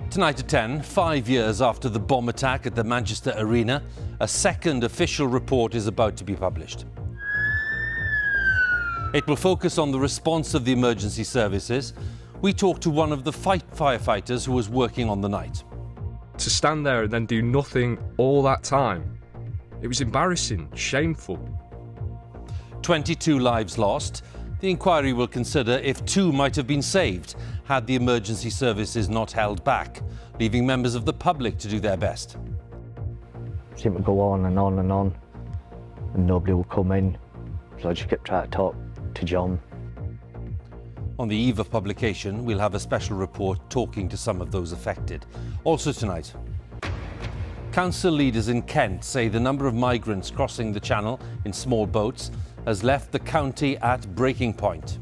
Tonight at 10, 5 years after the bomb attack at the Manchester Arena, a second official report is about to be published. It will focus on the response of the emergency services. We talked to one of the firefighters who was working on the night. To stand there and then do nothing all that time, it was embarrassing, shameful. 22 lives lost. The inquiry will consider if 2 might have been saved had the emergency services not held back, leaving members of the public to do their best. It seemed to go on and on and on, and nobody would come in, so I just kept trying to talk to John. On the eve of publication, we'll have a special report talking to some of those affected. Also tonight, council leaders in Kent say the number of migrants crossing the channel in small boats has left the county at breaking point.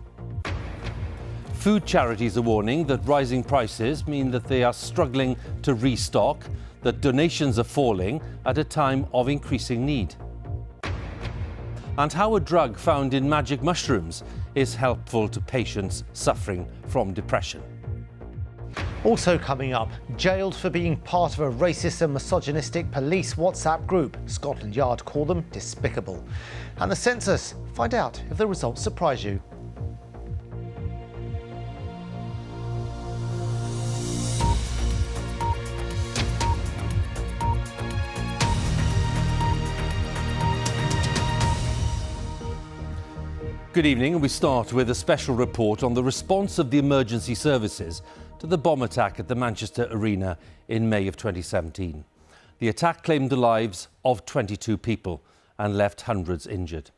Food charities are warning that rising prices mean that they are struggling to restock, that donations are falling at a time of increasing need. And how a drug found in magic mushrooms is helpful to patients suffering from depression. Also coming up, jailed for being part of a racist and misogynistic police WhatsApp group. Scotland Yard call them despicable. And the census, find out if the results surprise you. Good evening, and we start with a special report on the response of the emergency services to the bomb attack at the Manchester Arena in May of 2017. The attack claimed the lives of 22 people and left hundreds injured.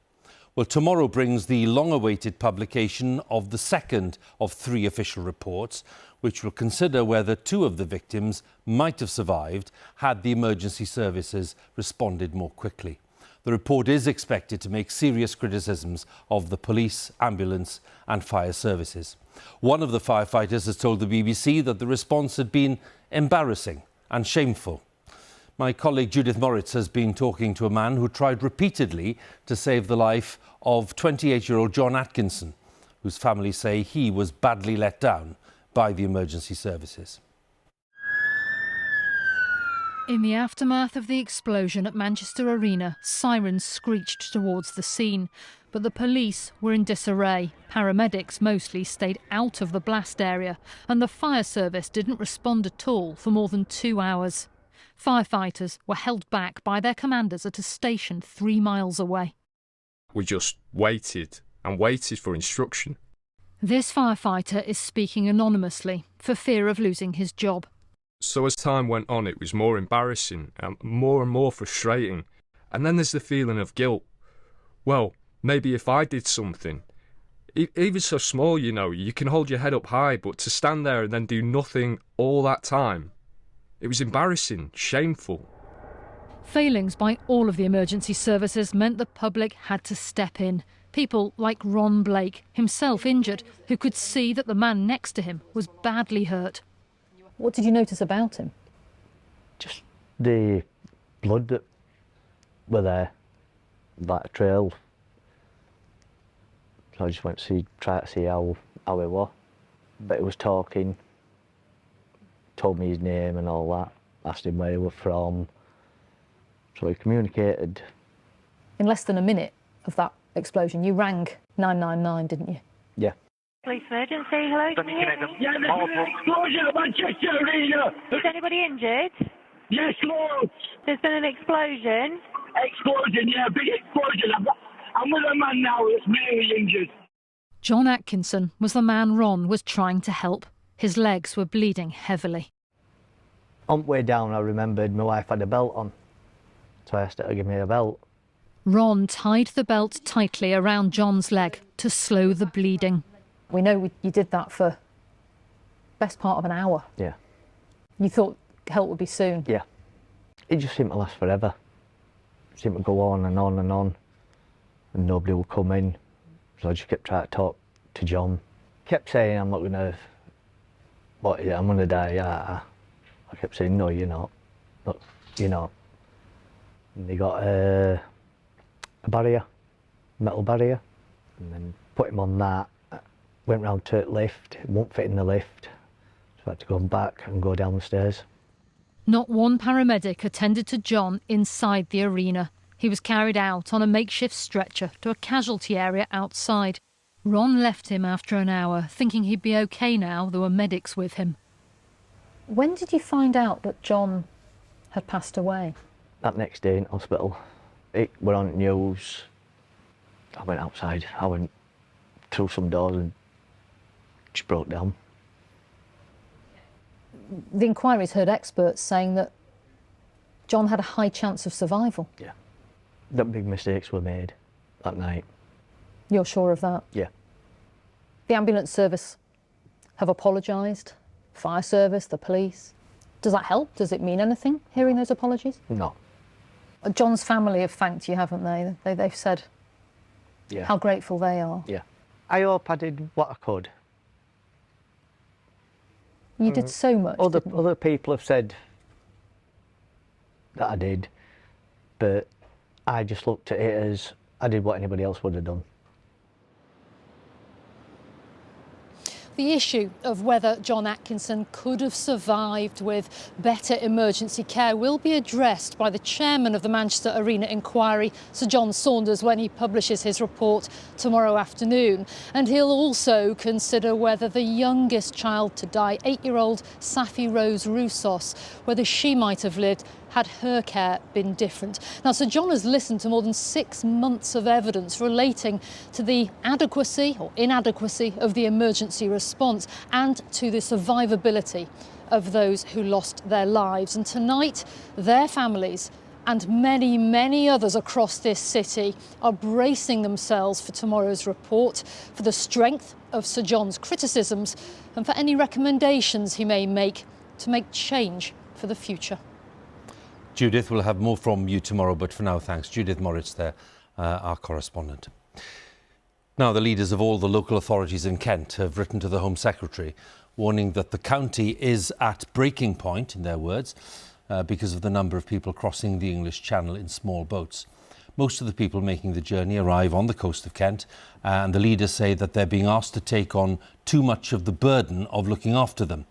Well, tomorrow brings the long-awaited publication of the second of 3 official reports, which will consider whether 2 of the victims might have survived had the emergency services responded more quickly. The report is expected to make serious criticisms of the police, ambulance and fire services. One of the firefighters has told the BBC that the response had been embarrassing and shameful. My colleague Judith Moritz has been talking to a man who tried repeatedly to save the life of 28-year-old John Atkinson, whose family say he was badly let down by the emergency services. In the aftermath of the explosion at Manchester Arena, sirens screeched towards the scene. But the police were in disarray. Paramedics mostly stayed out of the blast area, and the fire service didn't respond at all for more than 2 hours. Firefighters were held back by their commanders at a station 3 miles away. We just waited and waited for instruction. This firefighter is speaking anonymously for fear of losing his job. So as time went on, it was more embarrassing and more frustrating. And then there's the feeling of guilt. Well, maybe if I did something, even so small, you can hold your head up high, but to stand there and then do nothing all that time, it was embarrassing, shameful. Failings by all of the emergency services meant the public had to step in. People like Ron Blake, himself injured, who could see that the man next to him was badly hurt. What did you notice about him? Just the blood that were there, that trail. So I just went to try to see how he was. But he was talking, told me his name and all that, asked him where he was from. So he communicated. In less than a minute of that explosion, you rang 999, didn't you? Yeah. Police emergency, hello? Yeah, there's an explosion at Manchester Arena! Is anybody injured? Yes, Lord! There's been an explosion? Explosion, yeah, big explosion. I'm with a man now that's really injured. John Atkinson was the man Ron was trying to help. His legs were bleeding heavily. On the way down, I remembered my wife had a belt on, so I asked her to give me a belt. Ron tied the belt tightly around John's leg to slow the bleeding. We know you did that for the best part of an hour. Yeah. You thought help would be soon? Yeah. It just seemed to last forever. It seemed to go on and on and on, and nobody would come in. So I just kept trying to talk to John. Kept saying, I'm not going to, I'm going to die, yeah. I kept saying, no, you're not. Look, you're not. And they got a barrier, metal barrier, and then put him on that. Went round to the lift, it won't fit in the lift. So I had to go back and go down the stairs. Not one paramedic attended to John inside the arena. He was carried out on a makeshift stretcher to a casualty area outside. Ron left him after an hour, thinking he'd be okay now there were medics with him. When did you find out that John had passed away? That next day in hospital, it went on news. I went outside, I went through some doors and just broke down. The inquiry's heard experts saying that John had a high chance of survival. Yeah. That big mistakes were made that night. You're sure of that? Yeah. The ambulance service have apologised, fire service, the police. Does that help? Does it mean anything, hearing those apologies? No. John's family have thanked you, haven't they? They've said how grateful they are. Yeah. I hope I did what I could. You did so much. Other people have said that I did, but I just looked at it as I did what anybody else would have done. The issue of whether John Atkinson could have survived with better emergency care will be addressed by the chairman of the Manchester Arena inquiry, Sir John Saunders, when he publishes his report tomorrow afternoon. And he'll also consider whether the youngest child to die, 8-year-old Safi Rose Roussos, whether she might have lived had her care been different. Now, Sir John has listened to more than 6 months of evidence relating to the adequacy or inadequacy of the emergency response and to the survivability of those who lost their lives. And tonight, their families and many, many others across this city are bracing themselves for tomorrow's report, for the strength of Sir John's criticisms and for any recommendations he may make to make change for the future. Judith, we'll have more from you tomorrow, but for now, thanks. Judith Moritz there, our correspondent. Now, the leaders of all the local authorities in Kent have written to the Home Secretary, warning that the county is at breaking point, in their words, because of the number of people crossing the English Channel in small boats. Most of the people making the journey arrive on the coast of Kent, and the leaders say that they're being asked to take on too much of the burden of looking after them.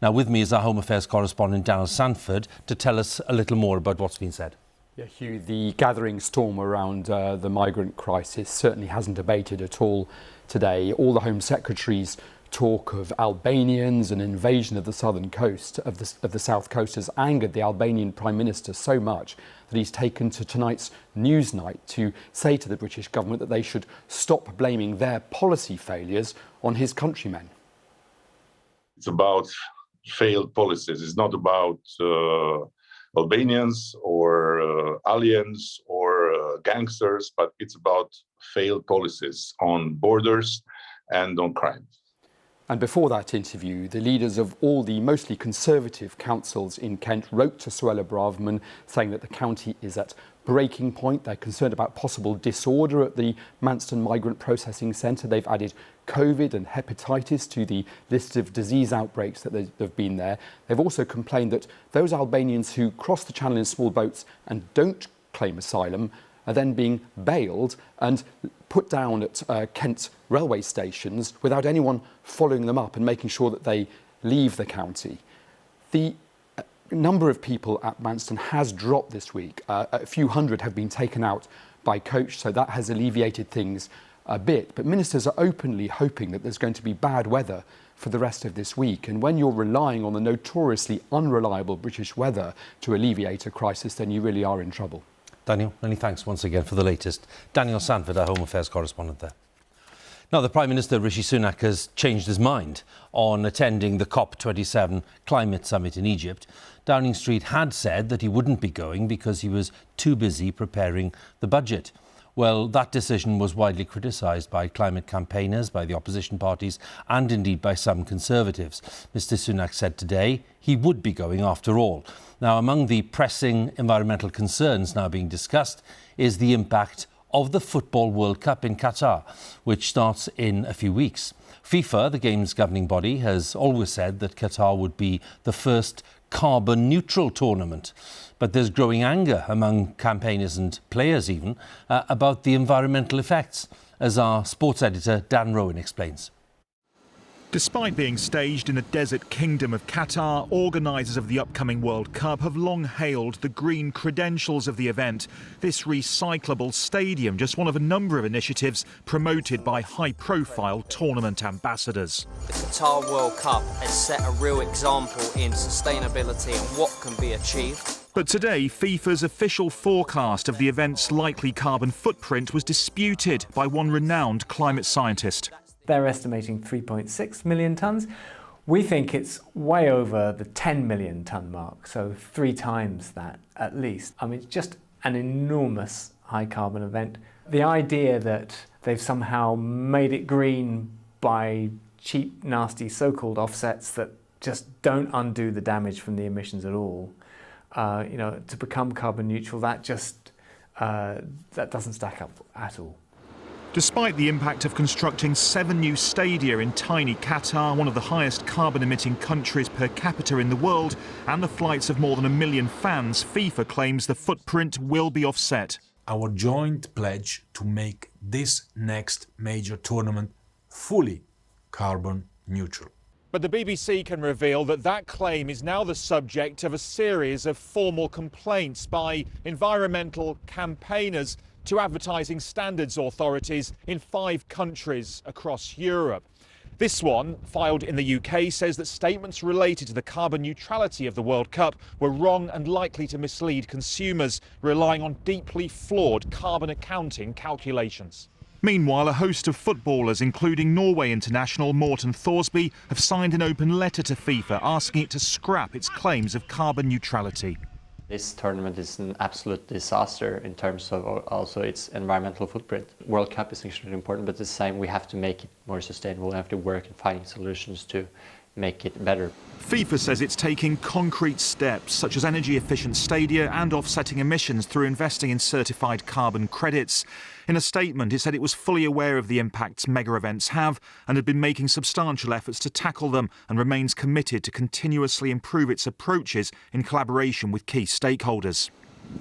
Now, with me is our Home Affairs correspondent, Daniel Sanford, to tell us a little more about what's been said. Yeah, Hugh, the gathering storm around the migrant crisis certainly hasn't abated at all today. All the Home Secretaries talk of Albanians and invasion of the southern coast, of the south coast, has angered the Albanian Prime Minister so much that he's taken to tonight's Newsnight to say to the British government that they should stop blaming their policy failures on his countrymen. It's about failed policies. It's not about Albanians or aliens or gangsters, but it's about failed policies on borders and on crime. And before that interview, the leaders of all the mostly conservative councils in Kent wrote to Suella Braverman saying that the county is at breaking point. They're concerned about possible disorder at the Manston Migrant Processing Centre. They've added COVID and hepatitis to the list of disease outbreaks that have been there. They've also complained that those Albanians who cross the channel in small boats and don't claim asylum are then being bailed and put down at Kent railway stations without anyone following them up and making sure that they leave the county. The number of people at Manston has dropped this week. A few hundred have been taken out by coach, so that has alleviated things a bit. But ministers are openly hoping that there's going to be bad weather for the rest of this week. And when you're relying on the notoriously unreliable British weather to alleviate a crisis, then you really are in trouble. Daniel, many thanks once again for the latest. Daniel Sanford, our Home Affairs correspondent there. Now, the Prime Minister, Rishi Sunak, has changed his mind on attending the COP27 climate summit in Egypt. Downing Street had said that he wouldn't be going because he was too busy preparing the budget. Well, that decision was widely criticised by climate campaigners, by the opposition parties and indeed by some Conservatives. Mr Sunak said today he would be going after all. Now, among the pressing environmental concerns now being discussed is the impact of the Football World Cup in Qatar, which starts in a few weeks. FIFA, the game's governing body, has always said that Qatar would be the first carbon-neutral tournament. But there's growing anger among campaigners and players even about the environmental effects, as our sports editor Dan Rowan explains. Despite being staged in the desert kingdom of Qatar, organisers of the upcoming World Cup have long hailed the green credentials of the event. This recyclable stadium, just one of a number of initiatives promoted by high-profile tournament ambassadors. The Qatar World Cup has set a real example in sustainability and what can be achieved. But today, FIFA's official forecast of the event's likely carbon footprint was disputed by one renowned climate scientist. They're estimating 3.6 million tonnes. We think it's way over the 10 million tonne mark, so 3 times that at least. I mean, it's just an enormous high carbon event. The idea that they've somehow made it green by cheap, nasty so-called offsets that just don't undo the damage from the emissions at all, to become carbon neutral, that doesn't stack up at all. Despite the impact of constructing 7 new stadia in tiny Qatar, one of the highest carbon-emitting countries per capita in the world, and the flights of more than 1 million fans, FIFA claims the footprint will be offset. Our joint pledge to make this next major tournament fully carbon neutral. But the BBC can reveal that that claim is now the subject of a series of formal complaints by environmental campaigners to advertising standards authorities in 5 countries across Europe. This one, filed in the UK, says that statements related to the carbon neutrality of the World Cup were wrong and likely to mislead consumers, relying on deeply flawed carbon accounting calculations. Meanwhile, a host of footballers, including Norway international Morten Thorsby, have signed an open letter to FIFA asking it to scrap its claims of carbon neutrality. This tournament is an absolute disaster in terms of also its environmental footprint. World Cup is extremely important, but at the same we have to make it more sustainable. We have to work in finding solutions to make it better. FIFA says it's taking concrete steps, such as energy-efficient stadia and offsetting emissions through investing in certified carbon credits. In a statement, it said it was fully aware of the impacts mega events have and had been making substantial efforts to tackle them and remains committed to continuously improve its approaches in collaboration with key stakeholders.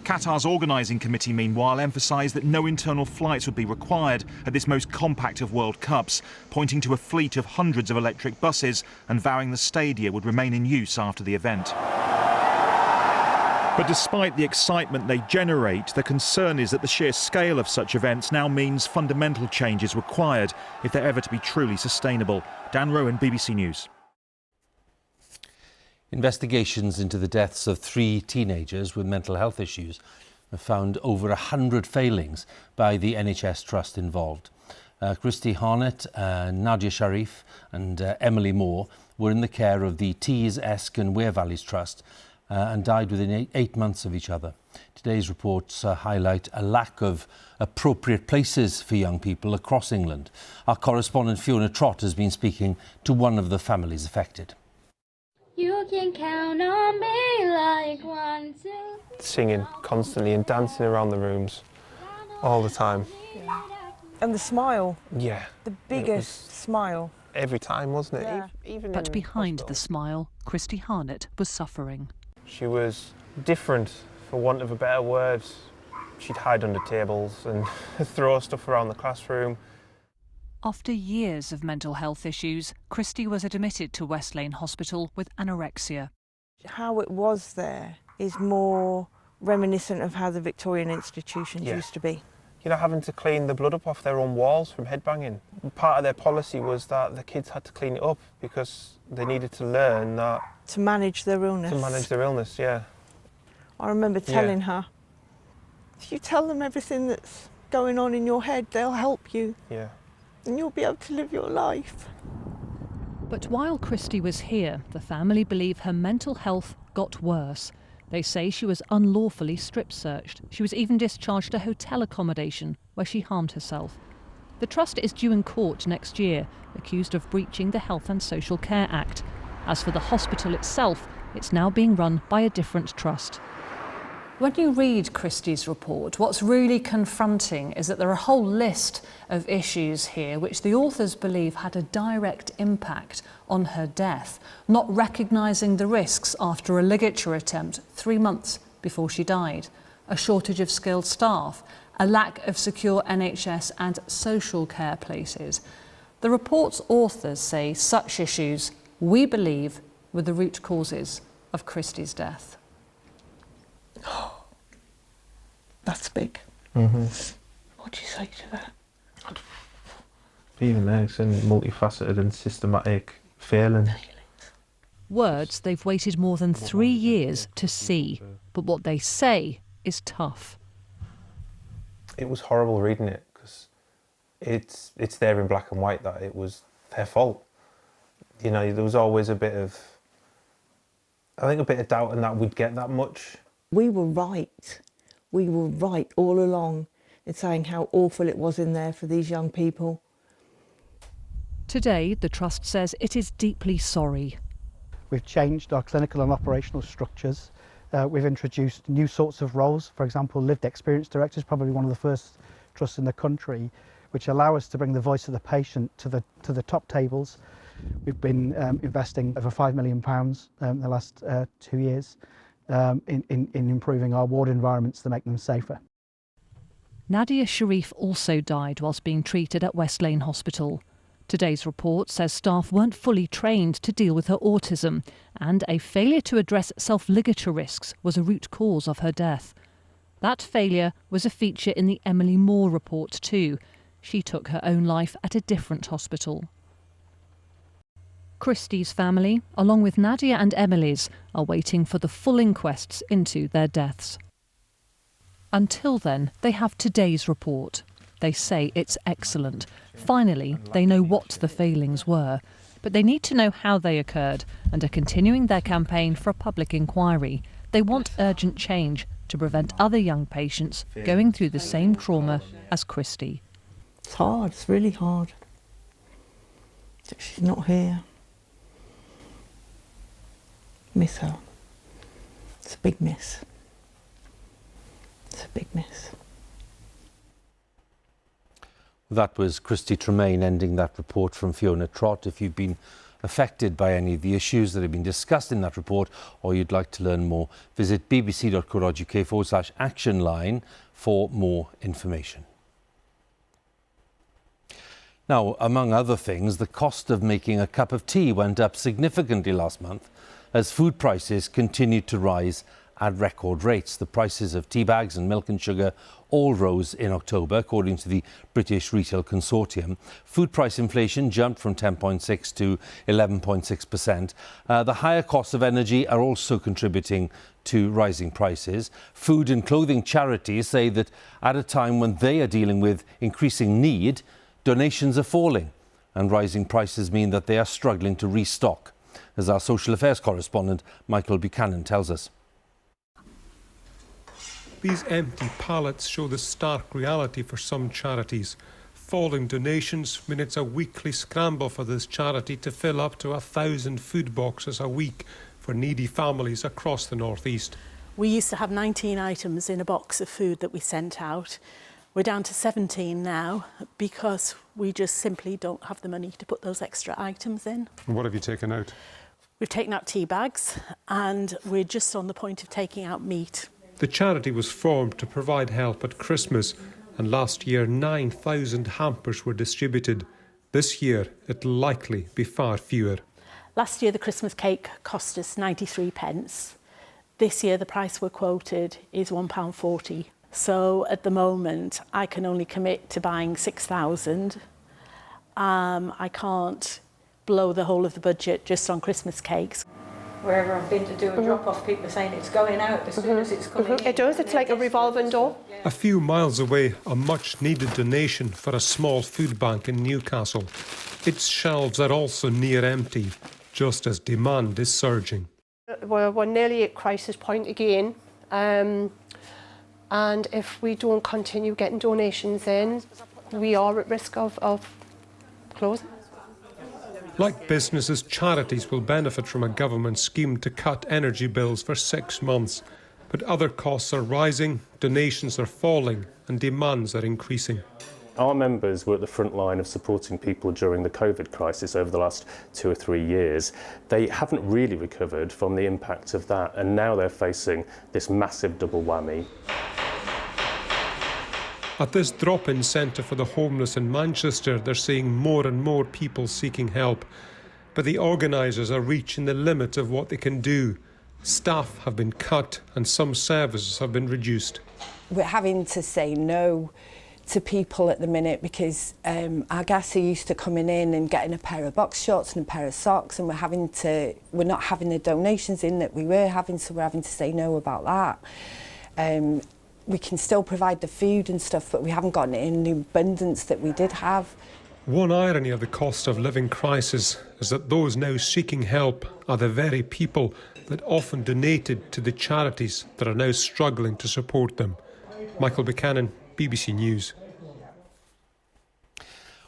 Qatar's organising committee, meanwhile, emphasised that no internal flights would be required at this most compact of World Cups, pointing to a fleet of hundreds of electric buses and vowing the stadia would remain in use after the event. But despite the excitement they generate, the concern is that the sheer scale of such events now means fundamental change is required if they're ever to be truly sustainable. Dan Rowan, BBC News. Investigations into the deaths of 3 teenagers with mental health issues have found over 100 failings by the NHS trust involved. Christy Harnett, Nadia Sharif and Emily Moore were in the care of the Tees, Esk and Wear Valleys Trust and died within 8 months of each other. Today's reports highlight a lack of appropriate places for young people across England. Our correspondent Fiona Trott has been speaking to one of the families affected. You can count on me like 1, 2. Singing constantly and dancing around the rooms all the time. Yeah. And the smile. Yeah. The biggest smile. Every time, wasn't it? Yeah. Even but behind the smile, Christy Harnett was suffering. She was different, for want of a better word. She'd hide under tables and throw stuff around the classroom. After years of mental health issues, Christy was admitted to West Lane Hospital with anorexia. How it was there is more reminiscent of how the Victorian institutions used to be. You know, having to clean the blood up off their own walls from headbanging. Part of their policy was that the kids had to clean it up because they needed to learn that... To manage their illness. To manage their illness, yeah. I remember telling her, if you tell them everything that's going on in your head, they'll help you. Yeah. And you'll be able to live your life. But while Christy was here, the family believe her mental health got worse. They say she was unlawfully strip-searched. She was even discharged to hotel accommodation, where she harmed herself. The trust is due in court next year, accused of breaching the Health and Social Care Act. As for the hospital itself, it's now being run by a different trust. When you read Christy's report, what's really confronting is that there are a whole list of issues here which the authors believe had a direct impact on her death, not recognising the risks after a ligature attempt 3 months before she died, a shortage of skilled staff, a lack of secure NHS and social care places. The report's authors say such issues, we believe, were the root causes of Christie's death. That's big. Mm-hmm. What do you say to that? Even though it's a multifaceted and systematic failing. Words they've waited more than 3 years to see, but what they say is tough. It was horrible reading it, because it's there in black and white that it was their fault. You know, there was always a bit of doubt in that we'd get that much. We were right. We were right all along in saying how awful it was in there for these young people. Today, the Trust says it is deeply sorry. We've changed our clinical and operational structures. We've introduced new sorts of roles. For example, lived experience directors, probably one of the first trusts in the country, which allow us to bring the voice of the patient to the top tables. We've been investing over £5 million in the last 2 years in improving our ward environments to make them safer. Nadia Sharif also died whilst being treated at West Lane Hospital. Today's report says staff weren't fully trained to deal with her autism, and a failure to address self-ligature risks was a root cause of her death. That failure was a feature in the Emily Moore report too. She took her own life at a different hospital. Christie's family, along with Nadia and Emily's, are waiting for the full inquests into their deaths. Until then, they have today's report. They say it's excellent. Finally, they know what the failings were. But they need to know how they occurred and are continuing their campaign for a public inquiry. They want urgent change to prevent other young patients going through the same trauma as Christie. It's hard, it's really hard. She's not here. Miss her. It's a big miss. It's a big miss. That was Christy Tremain ending that report from Fiona Trott. If you've been affected by any of the issues that have been discussed in that report, or you'd like to learn more, visit bbc.co.uk/action line for more information. Now, among other things, the cost of making a cup of tea went up significantly last month as food prices continued to rise at record rates. The prices of tea bags and milk and sugar all rose in October, according to the British Retail Consortium. Food price inflation jumped from 10.6% to 11.6%. The higher costs of energy are also contributing to rising prices. Food and clothing charities say that at a time when they are dealing with increasing need, donations are falling, and rising prices mean that they are struggling to restock, as our social affairs correspondent Michael Buchanan tells us. These empty pallets show the stark reality for some charities. Falling donations mean it's a weekly scramble for this charity to fill up to 1,000 food boxes a week for needy families across the North East. We used to have 19 items in a box of food that we sent out. We're down to 17 now because we just simply don't have the money to put those extra items in. And what have you taken out? We've taken out tea bags and we're just on the point of taking out meat. The charity was formed to provide help at Christmas, and last year 9,000 hampers were distributed. This year it'll likely be far fewer. Last year the Christmas cake cost us 93p. This year the price we're quoted is £1.40. So at the moment I can only commit to buying 6,000. I can't blow the whole of the budget just on Christmas cakes. Wherever I've been to do a drop-off, people are saying it's going out as soon as it's coming in. It does, it's like a revolving door. A few miles away, a much-needed donation for a small food bank in Newcastle. Its shelves are also near empty, just as demand is surging. We're nearly at crisis point again, and if we don't continue getting donations in, we are at risk of closing. Like businesses, charities will benefit from a government scheme to cut energy bills for 6 months. But other costs are rising, donations are falling, and demands are increasing. Our members were at the front line of supporting people during the COVID crisis over the last 2 or 3 years. They haven't really recovered from the impact of that, and now they're facing this massive double whammy. At this drop-in centre for the homeless in Manchester, they're seeing more and more people seeking help. But the organisers are reaching the limit of what they can do. Staff have been cut and some services have been reduced. We're having to say no to people at the minute because our guests are used to coming in and getting a pair of box shorts and a pair of socks, and we're not having the donations in that we were having, so we're having to say no about that. We can still provide the food and stuff, but we haven't gotten it in the abundance that we did have. One irony of the cost of living crisis is that those now seeking help are the very people that often donated to the charities that are now struggling to support them. Michael Buchanan, BBC News.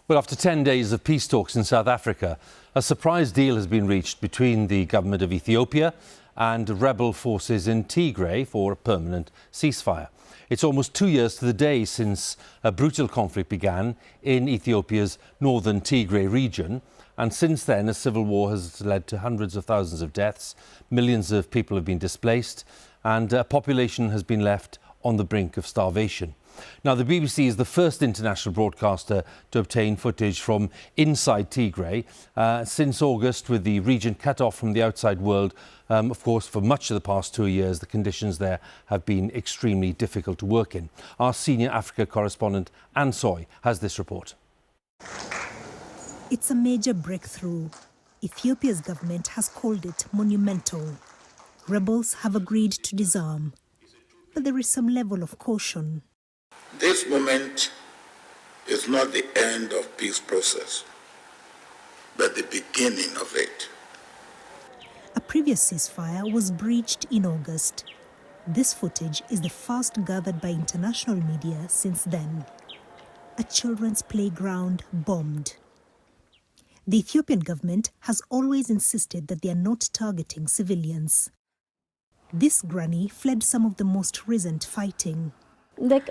Well, after 10 days of peace talks in South Africa, a surprise deal has been reached between the government of Ethiopia and rebel forces in Tigray for a permanent ceasefire. It's almost 2 years to the day since a brutal conflict began in Ethiopia's northern Tigray region. And since then, a civil war has led to hundreds of thousands of deaths, millions of people have been displaced, and a population has been left on the brink of starvation. Now, the BBC is the first international broadcaster to obtain footage from inside Tigray. Since August, with the region cut off from the outside world, of course, for much of the past 2 years, the conditions there have been extremely difficult to work in. Our senior Africa correspondent, Anne Soy, has this report. It's a major breakthrough. Ethiopia's government has called it monumental. Rebels have agreed to disarm, but there is some level of caution. This moment is not the end of peace process, but the beginning of it. A previous ceasefire was breached in August. This footage is the first gathered by international media since then. A children's playground bombed. The Ethiopian government has always insisted that they are not targeting civilians. This granny fled some of the most recent fighting. I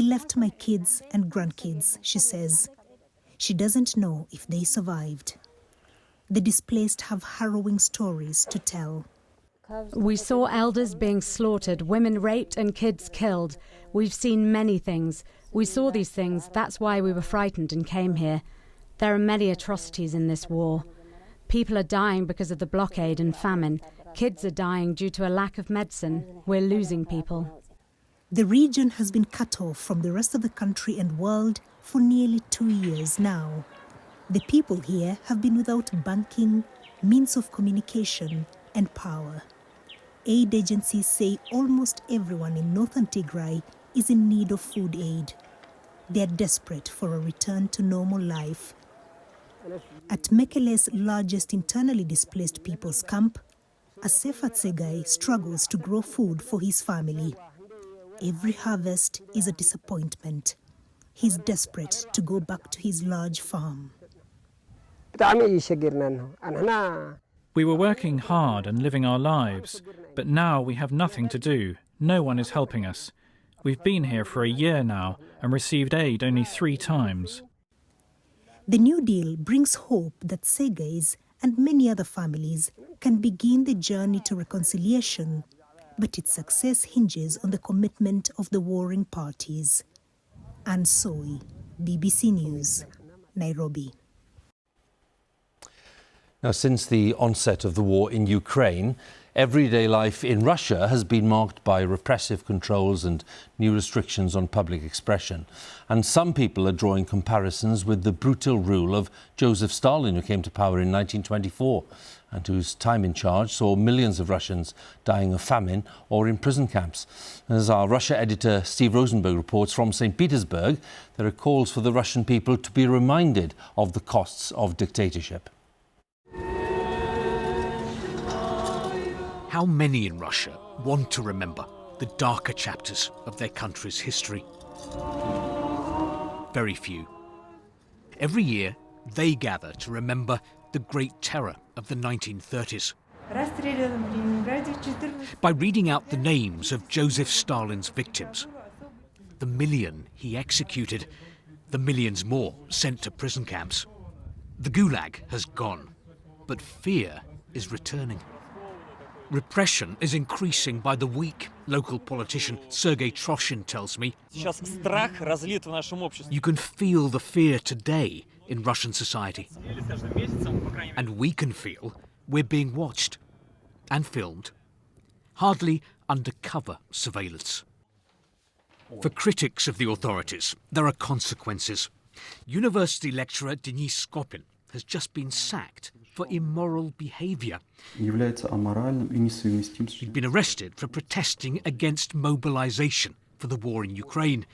left my kids and grandkids, she says. She doesn't know if they survived. The displaced have harrowing stories to tell. We saw elders being slaughtered, women raped and kids killed. We've seen many things. We saw these things, that's why we were frightened and came here. There are many atrocities in this war. People are dying because of the blockade and famine. Kids are dying due to a lack of medicine. We're losing people. The region has been cut off from the rest of the country and world for nearly 2 years now. The people here have been without banking, means of communication, and power. Aid agencies say almost everyone in northern Tigray is in need of food aid. They are desperate for a return to normal life. At Mekele's largest internally displaced people's camp, Asefa Tsegai struggles to grow food for his family. Every harvest is a disappointment. He's desperate to go back to his large farm. We were working hard and living our lives, but now we have nothing to do. No one is helping us. We've been here for a year now and received aid only 3 times. The New Deal brings hope that Segais and many other families can begin the journey to reconciliation, but its success hinges on the commitment of the warring parties. Anne Soy, BBC News, Nairobi. Now, since the onset of the war in Ukraine, everyday life in Russia has been marked by repressive controls and new restrictions on public expression. And some people are drawing comparisons with the brutal rule of Joseph Stalin, who came to power in 1924 and whose time in charge saw millions of Russians dying of famine or in prison camps. As our Russia editor Steve Rosenberg reports from St. Petersburg, there are calls for the Russian people to be reminded of the costs of dictatorship. How many in Russia want to remember the darker chapters of their country's history? Very few. Every year, they gather to remember the Great Terror of the 1930s. By reading out the names of Joseph Stalin's victims, the million he executed, the millions more sent to prison camps. The Gulag has gone, but fear is returning. Repression is increasing by the week, local politician Sergei Troshin tells me. You can feel the fear today in Russian society. And we can feel we're being watched and filmed. Hardly undercover surveillance. For critics of the authorities, there are consequences. University lecturer Denis Skopin has just been sacked for immoral behaviour. He'd been arrested for protesting against mobilisation for the war in Ukraine.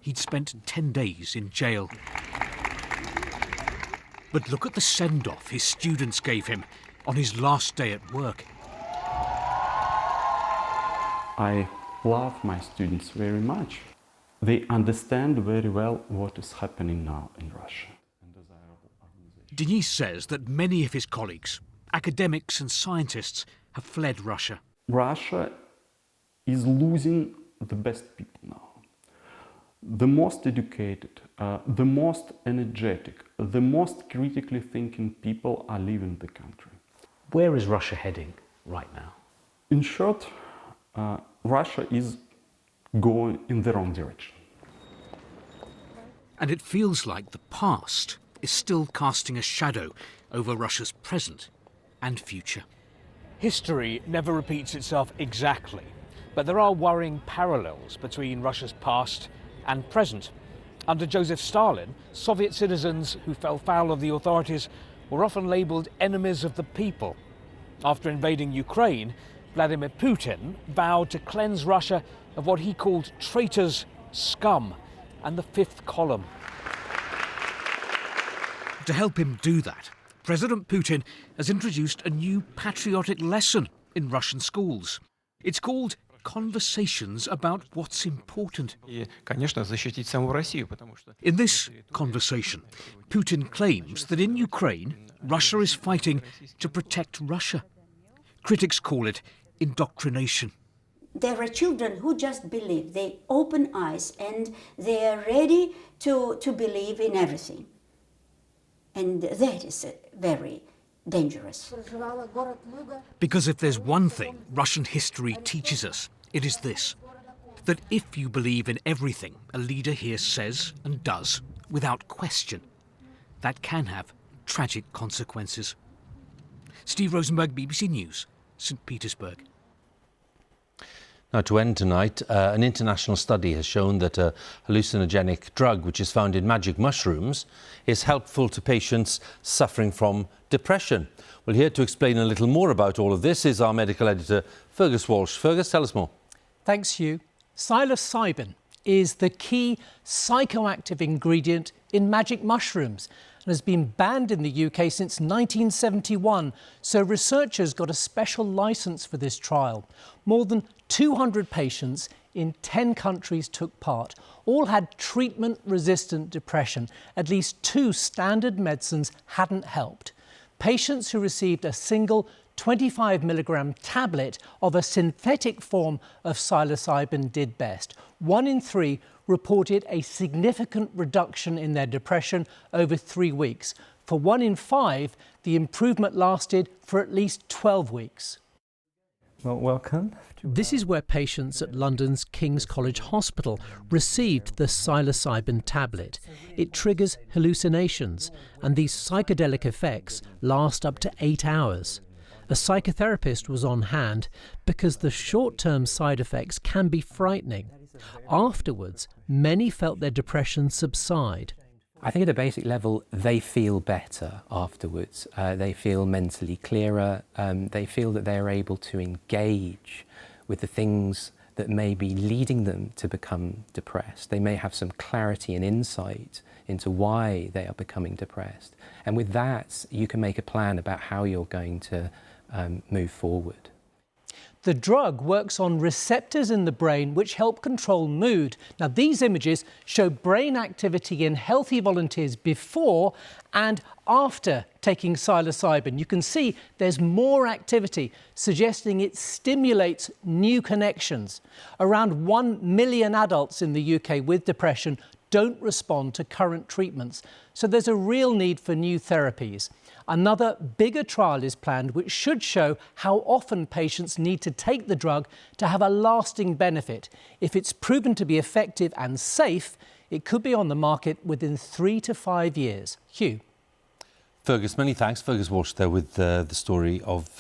He'd spent 10 days in jail. But look at the send-off his students gave him on his last day at work. I love my students very much. They understand very well what is happening now in Russia. Denis says that many of his colleagues, academics and scientists, have fled Russia. Russia is losing the best people now. The most educated, the most energetic, the most critically thinking people are leaving the country. Where is Russia heading right now? In short, Russia is going in the wrong direction. And it feels like the past is still casting a shadow over Russia's present and future. History never repeats itself exactly, but there are worrying parallels between Russia's past and present. Under Joseph Stalin, Soviet citizens who fell foul of the authorities were often labelled enemies of the people. After invading Ukraine, Vladimir Putin vowed to cleanse Russia of what he called traitors, scum, and the fifth column. To help him do that, President Putin has introduced a new patriotic lesson in Russian schools. It's called Conversations About What's Important. In this conversation, Putin claims that in Ukraine, Russia is fighting to protect Russia. Critics call it indoctrination. There are children who just believe, they open eyes and they are ready to believe in everything. And that is very dangerous. Because if there's one thing Russian history teaches us, it is this: that if you believe in everything a leader here says and does, without question, that can have tragic consequences. Steve Rosenberg, BBC News, St. Petersburg. Now, to end tonight, an international study has shown that a hallucinogenic drug which is found in magic mushrooms is helpful to patients suffering from depression. Well, here to explain a little more about all of this is our medical editor, Fergus Walsh. Fergus, tell us more. Thanks, Hugh. Psilocybin is the key psychoactive ingredient in magic mushrooms and has been banned in the UK since 1971, so researchers got a special licence for this trial. More than 200 patients in 10 countries took part. All had treatment-resistant depression. At least 2 standard medicines hadn't helped. Patients who received a single 25 milligram tablet of a synthetic form of psilocybin did best. 1 in 3 reported a significant reduction in their depression over 3 weeks. For 1 in 5, the improvement lasted for at least 12 weeks. Well, welcome. This is where patients at London's King's College Hospital received the psilocybin tablet. It triggers hallucinations, and these psychedelic effects last up to 8 hours. A psychotherapist was on hand because the short-term side effects can be frightening. Afterwards, many felt their depression subside. I think at a basic level, they feel better afterwards. They feel mentally clearer. They feel that they're able to engage with the things that may be leading them to become depressed. They may have some clarity and insight into why they are becoming depressed. And with that, you can make a plan about how you're going to move forward. The drug works on receptors in the brain which help control mood. Now, these images show brain activity in healthy volunteers before and after taking psilocybin. You can see there's more activity, suggesting it stimulates new connections. Around 1 million adults in the UK with depression don't respond to current treatments. So there's a real need for new therapies. Another bigger trial is planned which should show how often patients need to take the drug to have a lasting benefit. If it's proven to be effective and safe, it could be on the market within 3 to 5 years. Hugh. Fergus, many thanks. Fergus Walsh there with the story of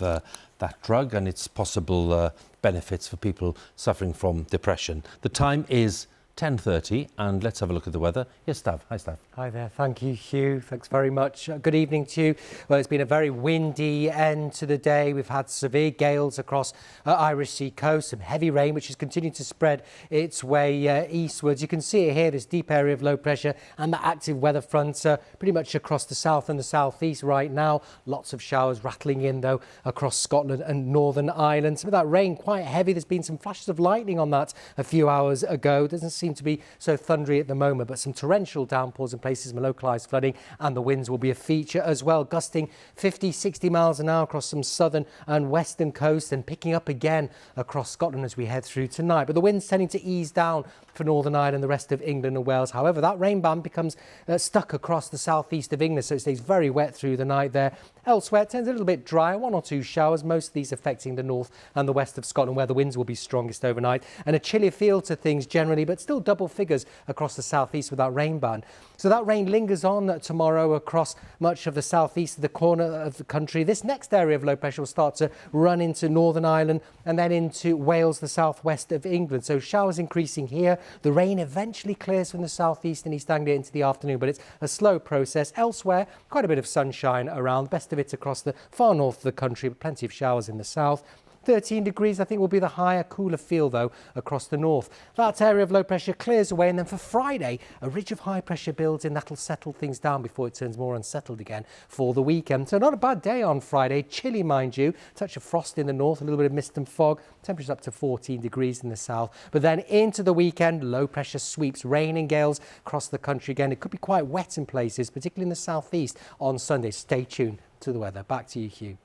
that drug and its possible benefits for people suffering from depression. The time is 10:30 and let's have a look at the weather. Yes, Stav. Hi, Stav. Hi there. Thank you, Hugh. Thanks very much. Good evening to you. Well, it's been a very windy end to the day. We've had severe gales across Irish Sea coast, some heavy rain, which is continuing to spread its way eastwards. You can see it here, this deep area of low pressure and the active weather front pretty much across the south and the southeast right now. Lots of showers rattling in, though, across Scotland and Northern Ireland. Some of that rain quite heavy. There's been some flashes of lightning on that a few hours ago. Doesn't seem to be so thundery at the moment, but some torrential downpours in places, localised flooding, and the winds will be a feature as well, gusting 50, 60 miles an hour across some southern and western coast and picking up again across Scotland as we head through tonight. But the wind's tending to ease down for Northern Ireland and the rest of England and Wales. However, that rain band becomes stuck across the southeast of England, so it stays very wet through the night there. Elsewhere, it turns a little bit drier, 1 or 2 showers, most of these affecting the north and the west of Scotland, where the winds will be strongest overnight, and a chillier feel to things generally, but still double figures across the southeast with that rain band. So that rain lingers on tomorrow across much of the southeast of the corner of the country. This next area of low pressure will start to run into Northern Ireland and then into Wales, the southwest of England. So showers increasing here. The rain eventually clears from the southeast and East Anglia into the afternoon, but it's a slow process. Elsewhere, quite a bit of sunshine around, best of it across the far north of the country, but plenty of showers in the south. 13 degrees, I think, will be the higher, cooler feel, though, across the north. That area of low pressure clears away, and then for Friday, a ridge of high pressure builds in. That'll settle things down before it turns more unsettled again for the weekend. So not a bad day on Friday. Chilly, mind you. Touch of frost in the north, a little bit of mist and fog. Temperatures up to 14 degrees in the south. But then into the weekend, low pressure sweeps, rain and gales across the country again. It could be quite wet in places, particularly in the southeast on Sunday. Stay tuned to the weather. Back to you, Hugh.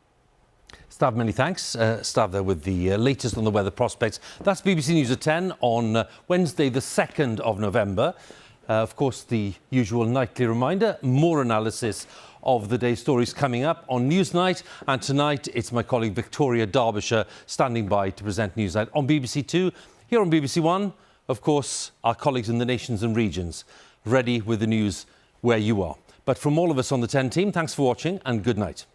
Stav, many thanks. Stav there with the latest on the weather prospects. That's BBC News at 10 on Wednesday, the 2nd of November. Of course, the usual nightly reminder, more analysis of the day's stories coming up on Newsnight. And tonight, it's my colleague Victoria Derbyshire standing by to present Newsnight on BBC Two. Here on BBC One, of course, our colleagues in the nations and regions, ready with the news where you are. But from all of us on the 10 team, thanks for watching and good night.